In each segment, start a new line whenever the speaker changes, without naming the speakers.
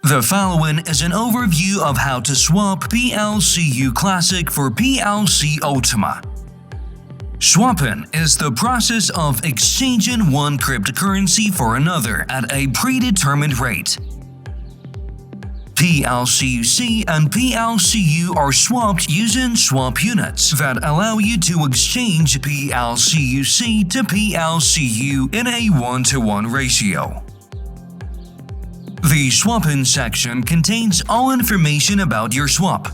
The following is an overview of how to swap PLCU Classic for PLC Ultima. Swapping is the process of exchanging one cryptocurrency for another at a predetermined rate. PLCUC and PLCU are swapped using swap units that allow you to exchange PLCUC to PLCU in a 1-to-1 ratio. The swapping section contains all information about your swap.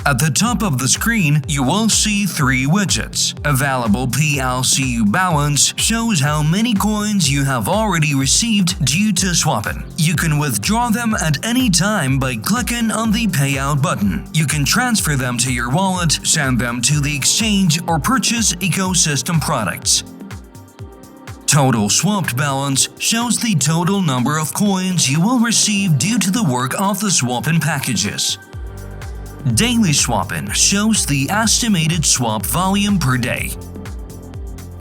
At the top of the screen, you will see three widgets. Available PLCU balance shows how many coins you have already received due to swapping. You can withdraw them at any time by clicking on the payout button. You can transfer them to your wallet, send them to the exchange, or purchase ecosystem products. Total swapped balance shows the total number of coins you will receive due to the work of the swapping packages. Daily swapping shows the estimated swap volume per day.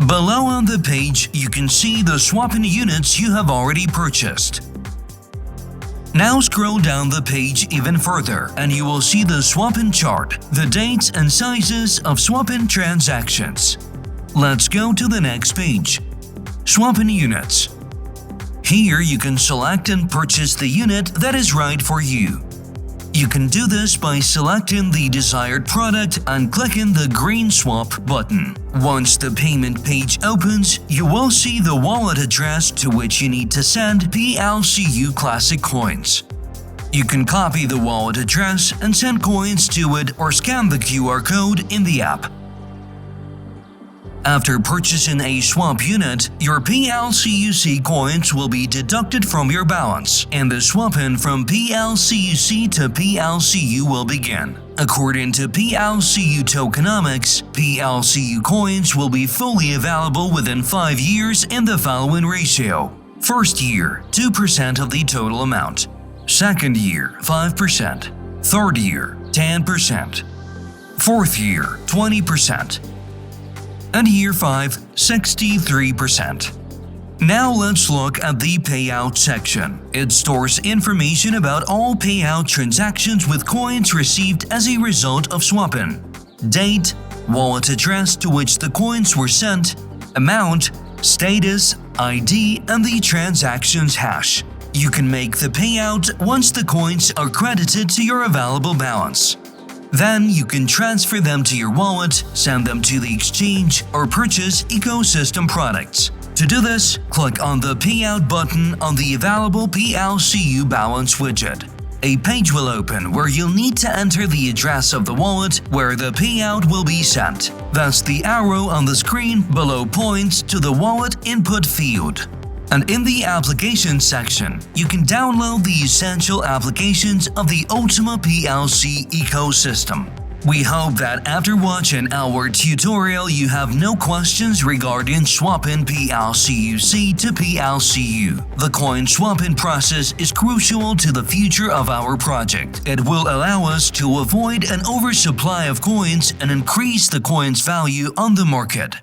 Below on the page, you can see the swapping units you have already purchased. Now scroll down the page even further and you will see the swapping chart, the dates and sizes of swapping transactions. Let's go to the next page. Swapping units. Here you can select and purchase the unit that is right for you. You can do this by selecting the desired product and clicking the green swap button. Once the payment page opens, you will see the wallet address to which you need to send PLCU Classic coins. You can copy the wallet address and send coins to it or scan the QR code in the app. After purchasing a swap unit, your PLCUC coins will be deducted from your balance, and the swapping from PLCUC to PLCU will begin. According to PLCU tokenomics, PLCU coins will be fully available within 5 years in the following ratio. First year, 2% of the total amount. Second year, 5%. Third year, 10%. Fourth year, 20%. And year 5, 63%. Now let's look at the payout section. It stores information about all payout transactions with coins received as a result of swapping. Date, wallet address to which the coins were sent, amount, status, ID, and the transaction's hash. You can make the payout once the coins are credited to your available balance. Then you can transfer them to your wallet, send them to the exchange, or purchase ecosystem products. To do this, click on the Payout button on the available PLCU balance widget. A page will open where you'll need to enter the address of the wallet where the payout will be sent. Thus, the arrow on the screen below points to the wallet input field. And in the applications section, you can download the essential applications of the Ultima PLC ecosystem. We hope that after watching our tutorial you have no questions regarding swapping PLCUC to PLCU. The coin swapping process is crucial to the future of our project. It will allow us to avoid an oversupply of coins and increase the coin's value on the market.